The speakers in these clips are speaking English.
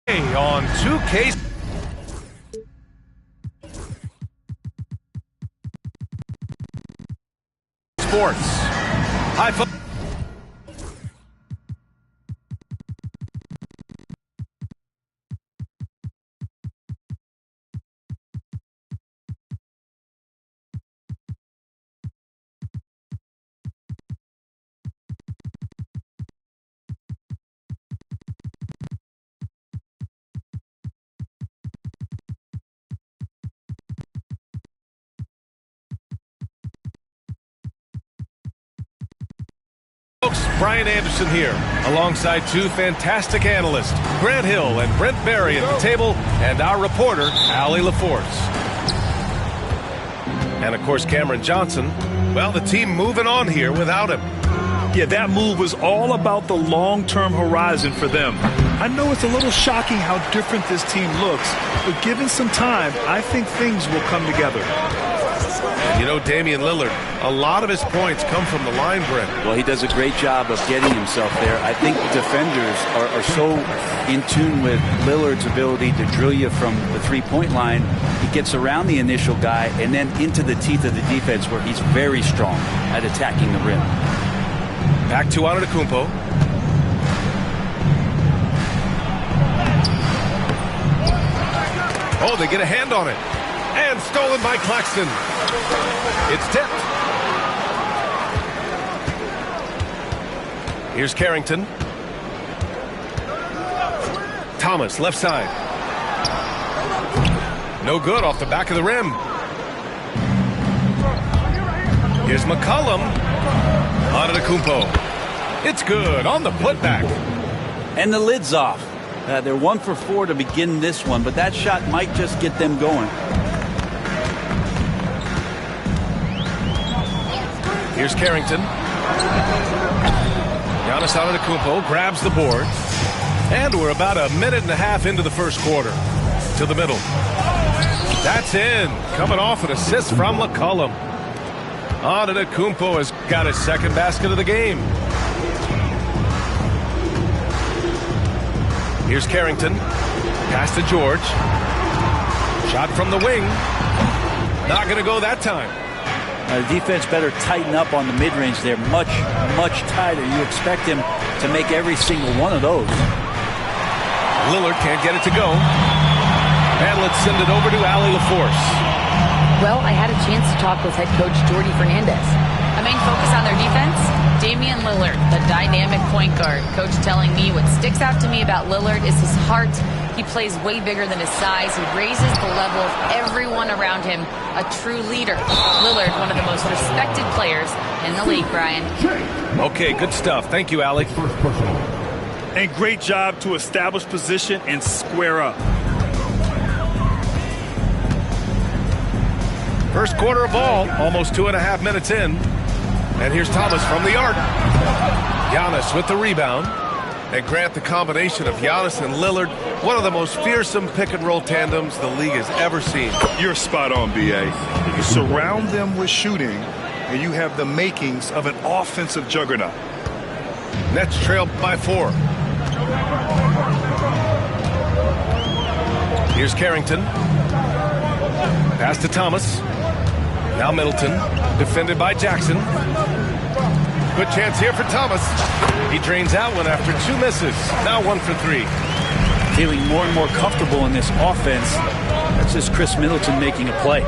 On 2K Sports. High foot. Brian Anderson here, alongside two fantastic analysts, Grant Hill and Brent Barry at the table, and our reporter, Allie LaForce. And, of course, Cameron Johnson. Well, the team moving on here without him. Yeah, that move was all about the long-term horizon for them. I know it's a little shocking how different this team looks, but given some time, I think things will come together. You know, Damian Lillard, a lot of his points come from the line, Brent. Well, he does a great job of getting himself there. I think defenders are so in tune with Lillard's ability to drill you from the three-point line. He gets around the initial guy and then into the teeth of the defense where he's very strong at attacking the rim. Back to Antetokounmpo. Oh, they get a hand on it. And stolen by Claxton. It's tipped. Here's Carrington. Thomas, left side. No good off the back of the rim. Here's McCollum. Antetokounmpo. It's good on the putback. And the lid's off. They're 1 for 4 to begin this one, but that shot might just get them going. Here's Carrington. Giannis Antetokounmpo grabs the board. And we're about a minute and a half into the first quarter. To the middle. That's in. Coming off an assist from McCollum. Antetokounmpo has got his second basket of the game. Here's Carrington. Pass to George. Shot from the wing. Not going to go that time. The defense better tighten up on the mid-range there. Much, much tighter. You expect him to make every single one of those. Lillard can't get it to go. And let's send it over to Allie LaForce. Well, I had a chance to talk with head coach Jordi Fernandez. A main focus on their defense? Damian Lillard, the dynamic point guard. Coach telling me what sticks out to me about Lillard is his heart. He plays way bigger than his size. He raises the level of everyone around him. A true leader. Lillard, one of the most respected players in the league, Brian. Okay, good stuff. Thank you, Allie. And great job to establish position and square up. First quarter of ball, almost 2.5 minutes in. And here's Thomas from the arc. Giannis with the rebound. And Grant, the combination of Giannis and Lillard, one of the most fearsome pick-and-roll tandems the league has ever seen. You're spot on, B.A. You surround them with shooting, and you have the makings of an offensive juggernaut. Nets trail by 4. Here's Carrington. Pass to Thomas. Now Middleton, defended by Jackson. Good chance here for Thomas. He drains out one after 2 misses. Now 1 for 3. Feeling more and more comfortable in this offense. That's just Chris Middleton making a play.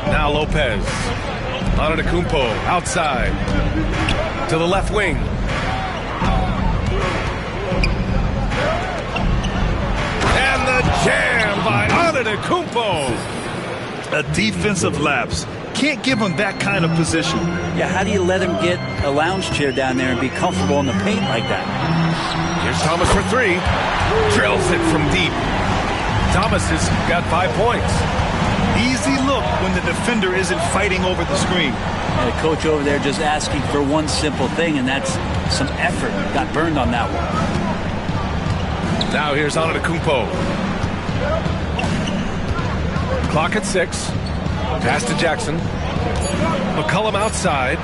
Now Lopez. Antetokounmpo outside. To the left wing. And the jam by Antetokounmpo. A defensive lapse. Can't give him that kind of position. Yeah, how do you let him get a lounge chair down there and be comfortable in the paint like that? Here's Thomas for 3. Drills it from deep. Thomas has got 5 points. Easy look when the defender isn't fighting over the screen. And the coach over there just asking for one simple thing, and that's some effort. Got burned on that one. Now here's Antetokounmpo. Clock at 6. Pass to Jackson. McCollum outside.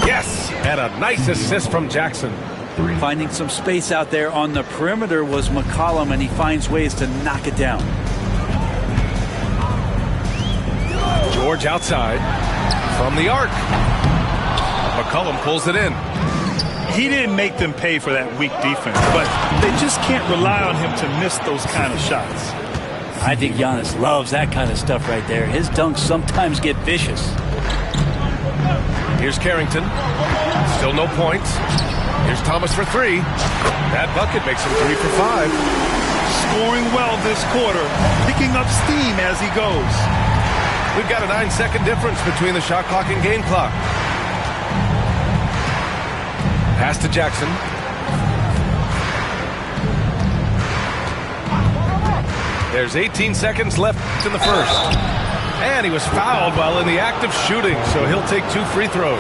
Yes, and a nice assist from Jackson. Finding some space out there on the perimeter was McCollum, and he finds ways to knock it down. George outside from the arc. McCollum pulls it in. He didn't make them pay for that weak defense, but they just can't rely on him to miss those kind of shots. I think Giannis loves that kind of stuff right there. His dunks sometimes get vicious. Here's Carrington. Still no points. Here's Thomas for three. That bucket makes him 3 for 5. Scoring well this quarter, picking up steam as he goes. We've got a 9-second difference between the shot clock and game clock. Pass to Jackson. There's 18 seconds left in the first. And he was fouled while in the act of shooting, so he'll take 2 free throws.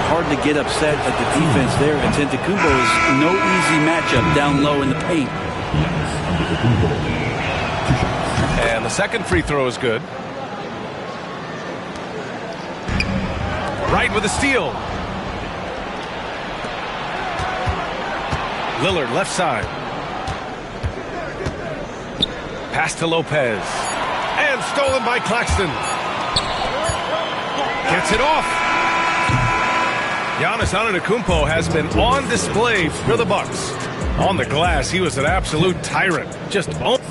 Hard to get upset at the defense there. Antetokounmpo is no easy matchup down low in the paint. And the second free throw is good. Wright with a steal. Lillard left side. Pass to Lopez. And stolen by Claxton. Gets it off. Giannis Antetokounmpo has been on display for the Bucks. On the glass, he was an absolute tyrant. Just 14.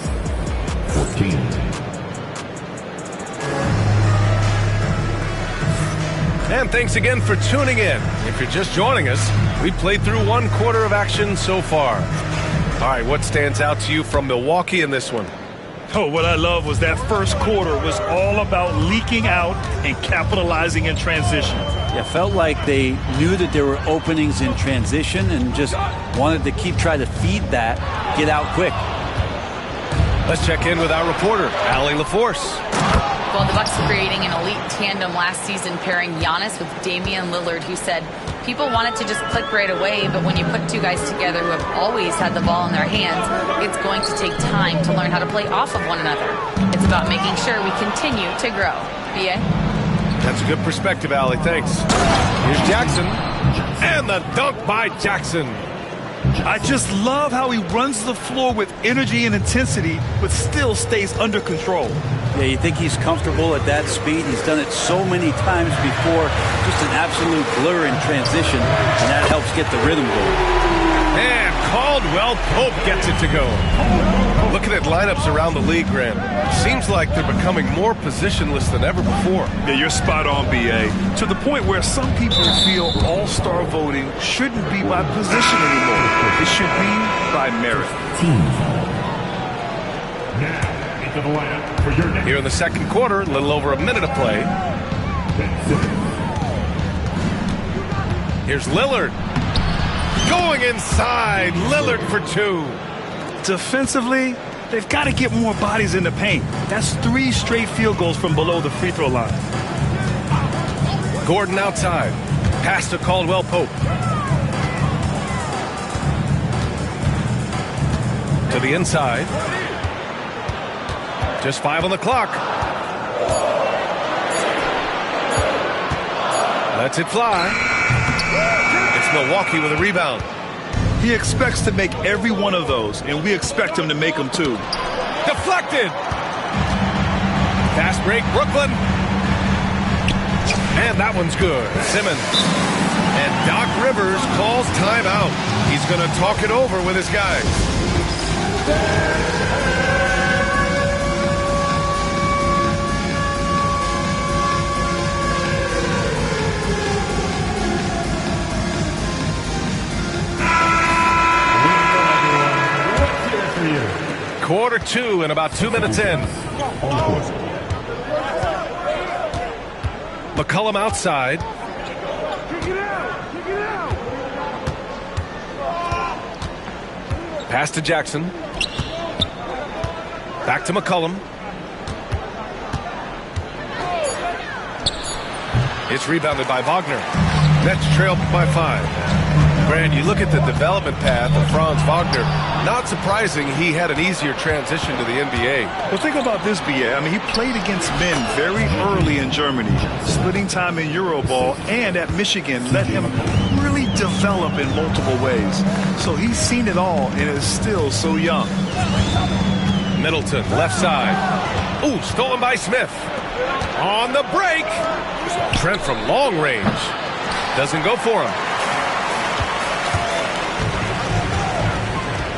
And thanks again for tuning in. If you're just joining us, we played through 1 quarter of action so far. All right, what stands out to you from Milwaukee in this one? Oh, what I love was that first quarter was all about leaking out and capitalizing in transition. Yeah, felt like they knew that there were openings in transition and just wanted to try to feed that, get out quick. Let's check in with our reporter, Allie LaForce. Well, the Bucks creating an elite tandem last season, pairing Giannis with Damian Lillard, who said people wanted to just click right away, but when you put 2 guys together who have always had the ball in their hands, it's going to take time to learn how to play off of one another. It's about making sure we continue to grow. B.A.? That's a good perspective, Allie. Thanks. Here's Jackson. And the dunk by Jackson. I just love how he runs the floor with energy and intensity, but still stays under control. Yeah, you think he's comfortable at that speed. He's done it so many times before. Just an absolute blur in transition, and that helps get the rhythm going. And Caldwell Pope gets it to go. Looking at lineups around the league, Grant, seems like they're becoming more positionless than ever before. Yeah, you're spot on, B.A. To the point where some people feel all-star voting shouldn't be by position anymore. It should be by merit. Here in the second quarter, a little over a minute of play. Here's Lillard. Going inside. Lillard for 2. Defensively, they've got to get more bodies in the paint. That's 3 straight field goals from below the free throw line. Gordon outside. Pass to Caldwell Pope. To the inside. Just 5 on the clock. Lets it fly. It's Milwaukee with a rebound. He expects to make every one of those, and we expect him to make them too. Deflected. Fast break, Brooklyn. And that one's good. Simmons. And Doc Rivers calls timeout. He's going to talk it over with his guys. Quarter 2 and about 2 minutes in. McCollum outside. Pass to Jackson. Back to McCollum. It's rebounded by Wagner. Nets trail by 5. Brand, you look at the development path of Franz Wagner. Not surprising he had an easier transition to the NBA. Well, think about this, B.A. I mean, he played against men very early in Germany, splitting time in Euroball, and at Michigan let him really develop in multiple ways. So he's seen it all and is still so young. Middleton, left side. Ooh, stolen by Smith. On the break. Trent from long range. Doesn't go for him.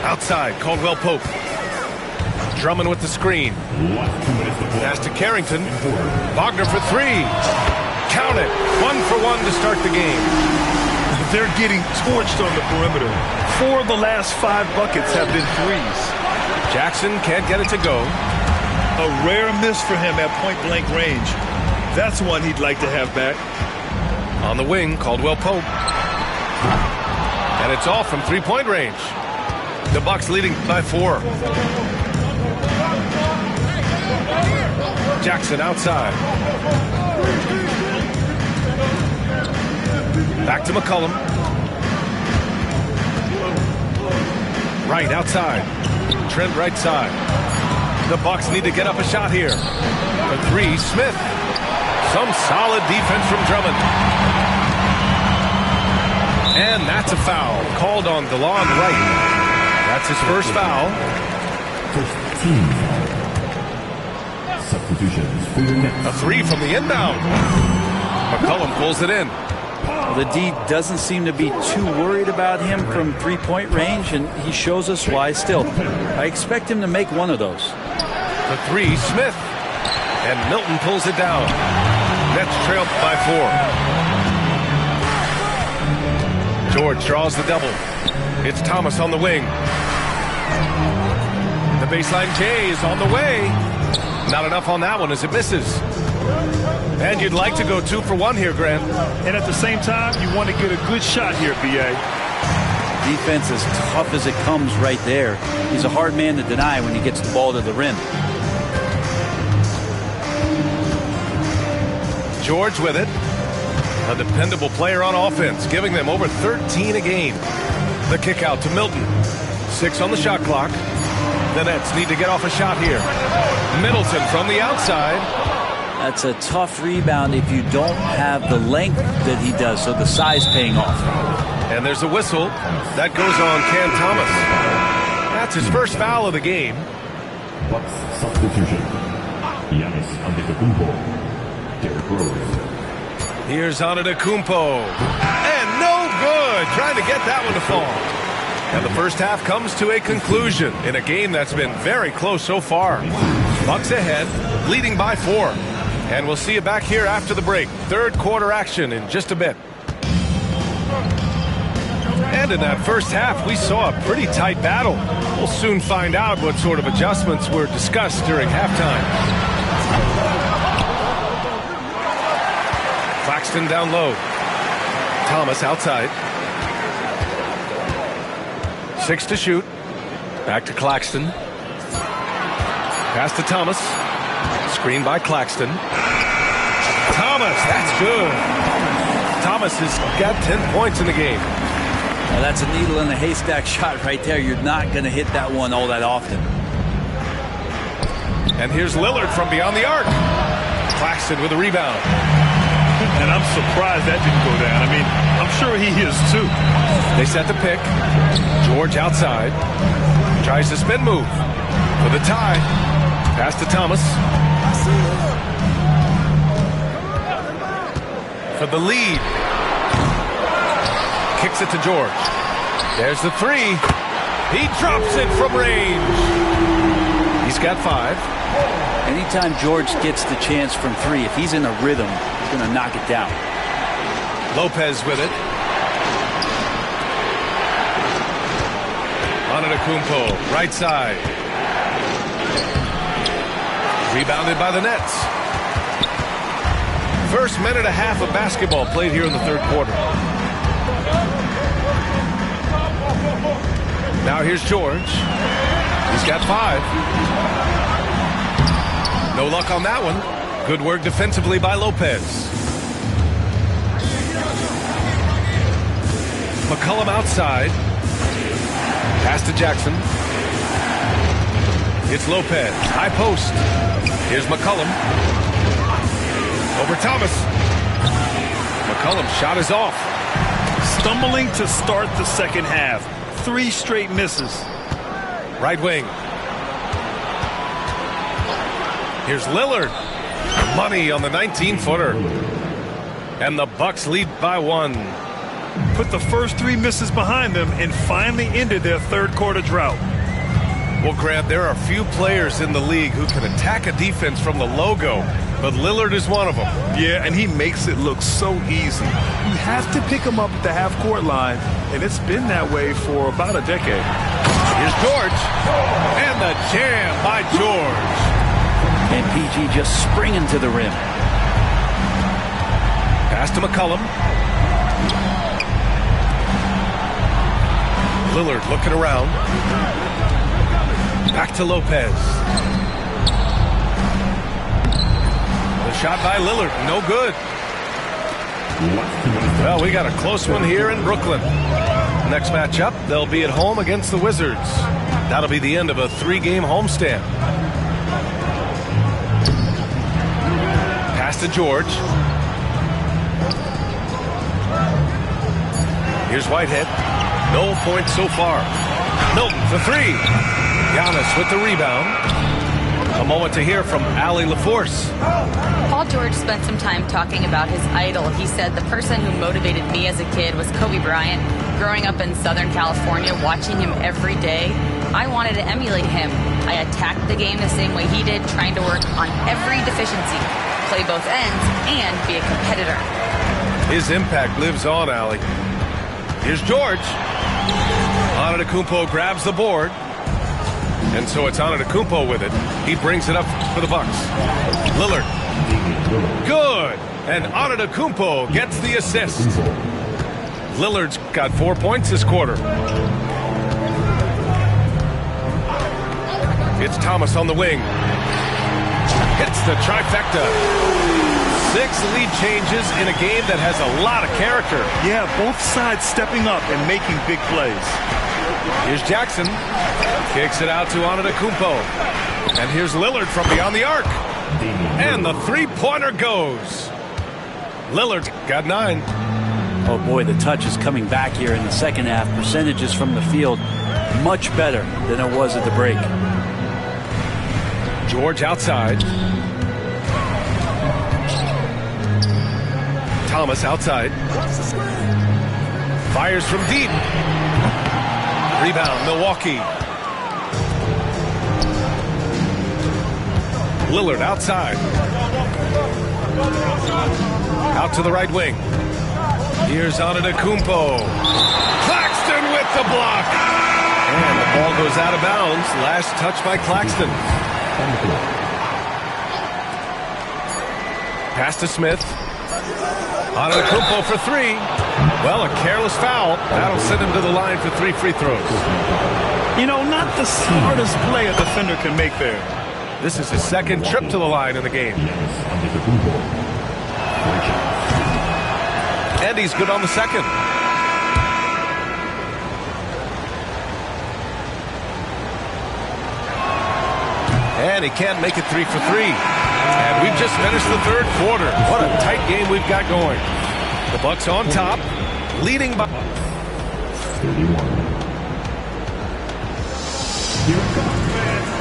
Outside, Caldwell Pope. Drummond with the screen. Pass to Carrington. Wagner for three. Count it. 1-for-1 to start the game. They're getting torched on the perimeter. 4 of the last 5 buckets have been threes. Jackson can't get it to go. A rare miss for him at point-blank range. That's one he'd like to have back. On the wing, Caldwell Pope. And it's off from three-point range. The Bucks leading by 4. Jackson outside. Back to McCollum. Right outside. Trent right side. The Bucks need to get up a shot here. For 3, Smith. Some solid defense from Drummond. And that's a foul called on DeLon Wright. That's his first foul. First team foul. Substitutions for your next. A 3 from the inbound. McCollum pulls it in. Well, the D doesn't seem to be too worried about him from three-point range, and he shows us why still. I expect him to make one of those. The 3, Smith. And Milton pulls it down. Nets trail by 4. George draws the double. It's Thomas on the wing. The baseline J is on the way. Not enough on that one as it misses. And you'd like to go 2-for-1 here, Grant. And at the same time, you want to get a good shot here, B.A. Defense as tough as it comes right there. He's a hard man to deny when he gets the ball to the rim. George with it. A dependable player on offense, giving them over 13 a game. The kick out to Milton. 6 on the shot clock. The Nets need to get off a shot here. Middleton from the outside. That's a tough rebound if you don't have the length that he does, so the size paying off. And there's a whistle. That goes on Cam Thomas. That's his first foul of the game. Bucks substitution. Giannis Antetokounmpo. Derrick Rose. Here's Antetokounmpo. And no good. Trying to get that one to fall. And the first half comes to a conclusion in a game that's been very close so far. Bucks ahead, leading by 4. And we'll see you back here after the break. Third quarter action in just a bit. And in that first half, we saw a pretty tight battle. We'll soon find out what sort of adjustments were discussed during halftime. Claxton down low. Thomas outside. 6 to shoot. Back to Claxton. Pass to Thomas. Screen by Claxton. Thomas, that's good. Thomas has got 10 points in the game. Now that's a needle in a haystack shot right there. You're not going to hit that one all that often. And here's Lillard from beyond the arc. Claxton with a rebound. And I'm surprised that didn't go down. I mean, I'm sure he is too. They set the pick. George outside. Tries the spin move. For the tie. Pass to Thomas. For the lead. Kicks it to George. There's the 3. He drops it from range. He's got 5. Anytime George gets the chance from 3, if he's in a rhythm, he's going to knock it down. Lopez with it. Antetokounmpo, right side. Rebounded by the Nets. First minute and a half of basketball played here in the third quarter. Now here's George. He's got 5. No luck on that one. Good work defensively by Lopez. McCollum outside. Pass to Jackson. It's Lopez. High post. Here's McCollum. Over Thomas. McCollum's shot is off. stumbling to start the second half. 3 straight misses. Right wing. Here's Lillard. Money on the 19-footer. And the Bucks lead by 1. Put the first 3 misses behind them and finally ended their third-quarter drought. Well, Grant, there are few players in the league who can attack a defense from the logo, but Lillard is one of them. Yeah, and he makes it look so easy. You have to pick him up at the half-court line, and it's been that way for about a decade. Here's George, and the jam by George. And PG just springing to the rim. Pass to McCollum. Lillard looking around. Back to Lopez. The shot by Lillard, no good. Well, we got a close one here in Brooklyn. Next matchup, they'll be at home against the Wizards. That'll be the end of a 3-game homestand. Pass to George. Here's Whitehead. No points so far. Milton for 3. Giannis with the rebound. A moment to hear from Allie LaForce. Paul George spent some time talking about his idol. He said, the person who motivated me as a kid was Kobe Bryant. Growing up in Southern California, watching him every day, I wanted to emulate him. I attacked the game the same way he did, trying to work on every deficiency, play both ends, and be a competitor. His impact lives on, Allie. Here's George. Antetokounmpo grabs the board. And so it's Antetokounmpo with it. He brings it up for the Bucks. Lillard. Good. And Antetokounmpo gets the assist. Lillard's got 4 points this quarter. It's Thomas on the wing. Hits the trifecta. 6 lead changes in a game that has a lot of character. Yeah, both sides stepping up and making big plays. Here's Jackson. Kicks it out to Antetokounmpo. And here's Lillard from beyond the arc. And the 3-pointer goes. Lillard's got 9. Oh, boy, the touch is coming back here in the second half. Percentages from the field much better than it was at the break. George outside. Thomas outside. Fires from deep. Rebound, Milwaukee. Lillard outside. Out to the right wing. Here's Antetokounmpo. Claxton with the block. And the ball goes out of bounds. Last touch by Claxton. Pass to Smith. Antetokounmpo for 3. Well, a careless foul. That'll send him to the line for 3 free throws. You know, not the smartest play a defender can make there. This is his second trip to the line in the game. And he's good on the second. And he can't make it 3 for 3. And we've just finished the third quarter. What a tight game we've got going. The Bucks on top, leading by 31.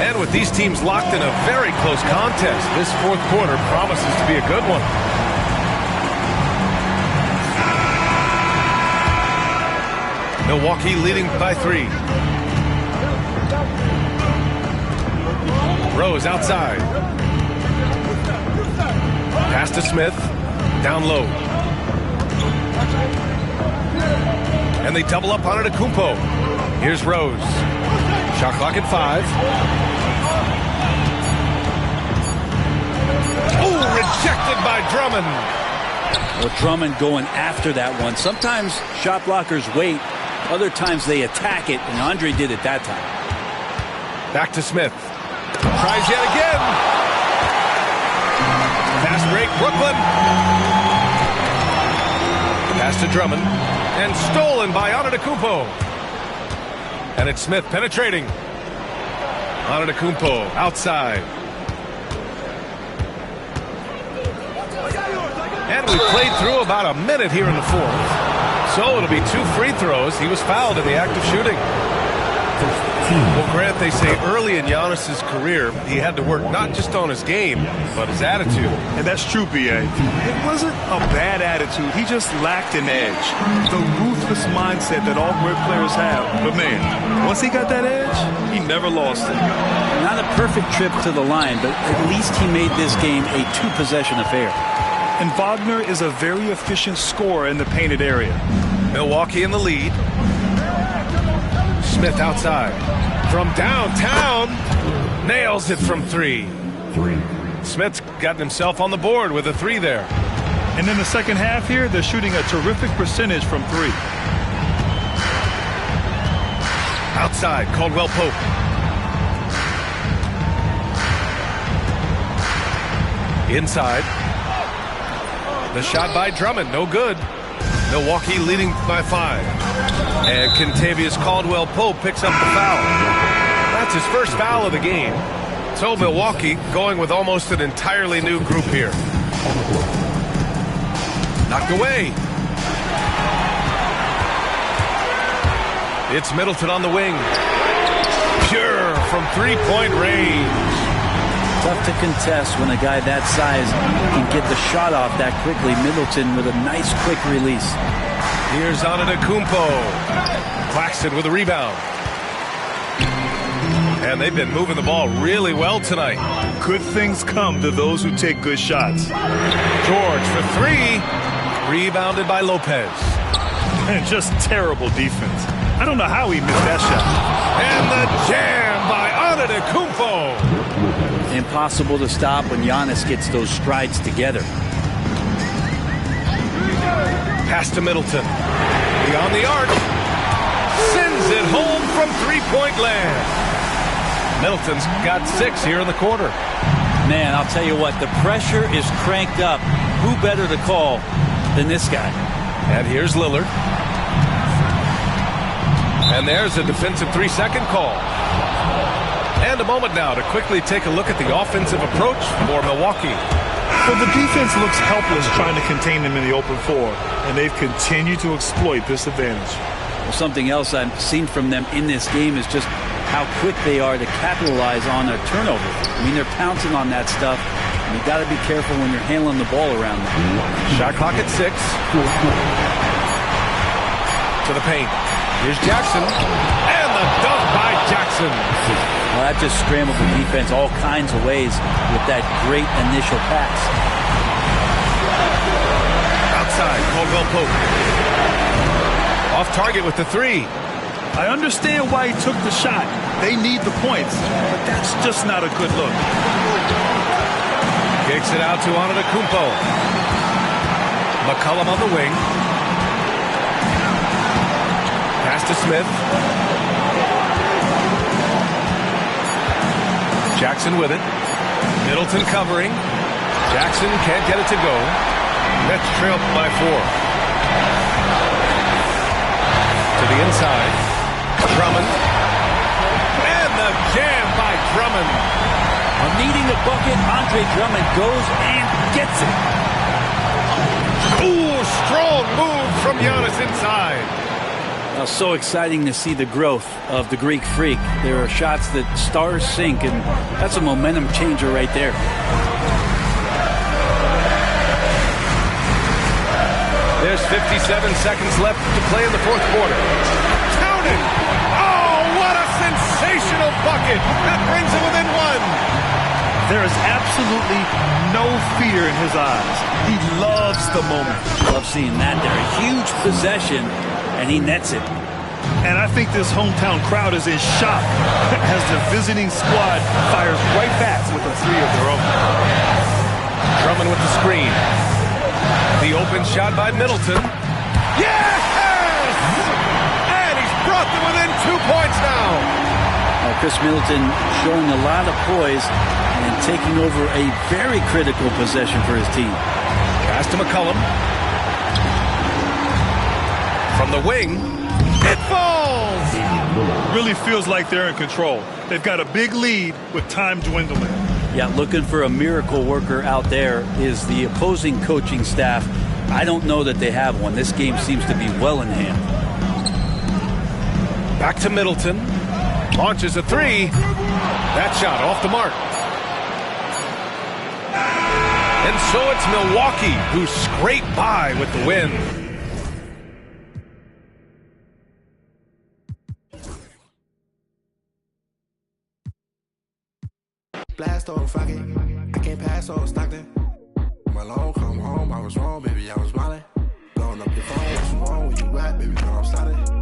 And with these teams locked in a very close contest, this fourth quarter promises to be a good one. Milwaukee leading by 3. Rose outside. Pass to Smith. Down low. And they double up on Antetokounmpo. Here's Rose. Shot clock at 5. Oh, rejected by Drummond. Well, Drummond going after that one. Sometimes shot blockers wait. Other times they attack it, and Andre did it that time. Back to Smith. Tries yet again. Fast break, Brooklyn. Pass to Drummond. And stolen by Antetokounmpo. And it's Smith penetrating. Antetokounmpo outside. And we played through about a minute here in the fourth. So it'll be 2 free throws. He was fouled in the act of shooting. Well, Grant, they say early in Giannis's career, he had to work not just on his game, but his attitude. And that's true, B.A. It wasn't a bad attitude. He just lacked an edge. The ruthless mindset that all great players have. But, man, once he got that edge, he never lost it. Not a perfect trip to the line, but at least he made this game a 2-possession affair. And Wagner is a very efficient scorer in the painted area. Milwaukee in the lead. Smith outside. From downtown. Nails it from 3. Smith's gotten himself on the board with a 3 there. And in the second half here, they're shooting a terrific percentage from 3. Outside, Caldwell Pope. Inside. The shot by Drummond, no good. Milwaukee leading by 5. And Kentavious Caldwell Pope picks up the foul. That's his first foul of the game. So Milwaukee going with almost an entirely new group here. Knocked away. It's Middleton on the wing. Pure from 3-point range. Tough to contest when a guy that size can get the shot off that quickly. Middleton with a nice quick release. Here's Antetokounmpo. Claxton with a rebound. And they've been moving the ball really well tonight. Good things come to those who take good shots. George for 3. Rebounded by Lopez. And just terrible defense. I don't know how he missed that shot. And the jam by Antetokounmpo. Impossible to stop when Giannis gets those strides together. Pass to Middleton. Beyond the arc. Sends it home from 3-point land. Middleton's got 6 here in the quarter. Man, I'll tell you what, the pressure is cranked up. Who better to call than this guy? And here's Lillard. And there's a defensive 3-second call. And a moment now to quickly take a look at the offensive approach for Milwaukee. Well, the defense looks helpless trying to contain them in the open floor, and they've continued to exploit this advantage. Well, something else I've seen from them in this game is just how quick they are to capitalize on their turnovers. I mean, they're pouncing on that stuff, and you got to be careful when you're handling the ball around them. Shot clock at 6. To the paint. Here's Jackson. And the dunk by Jackson. Well, that just scrambled the defense all kinds of ways with that great initial pass. Outside, Caldwell Pope. Off target with the 3. I understand why he took the shot. They need the points, but that's just not a good look. Kicks it out to Antetokounmpo. McCollum on the wing. Pass to Smith. Jackson with it. Middleton covering. Jackson can't get it to go. Nets trailed by 4. To the inside. Drummond. And the jam by Drummond. Well, needing a bucket, Andre Drummond goes and gets it. Ooh, strong move from Giannis inside. Well, so exciting to see the growth of the Greek Freak. There are shots that stars sink, and that's a momentum changer right there. There's 57 seconds left to play in the 4th quarter. Counted! Oh, what a sensational bucket! That brings him within 1. There is absolutely no fear in his eyes. He loves the moment. Love seeing that there. A huge possession, and he nets it. And I think this hometown crowd is in shock as the visiting squad fires right back with a 3 of their own. Drummond with the screen. The open shot by Middleton. Yes! And he's brought them within 2 points now. Chris Middleton showing a lot of poise and taking over a very critical possession for his team. Pass to McCollum. From the wing, it falls! Really feels like they're in control. They've got a big lead with time dwindling. Yeah, looking for a miracle worker out there is the opposing coaching staff. I don't know that they have one. This game seems to be well in hand. Back to Middleton. Launches a three. That shot off the mark. And so it's Milwaukee who scrape by with the win. Blast off, fuck it. I can't pass off Stockton. Malone, come home, I was wrong, baby, I was smiling. Blowing up your phone, what's wrong with you at, baby, girl, I'm started.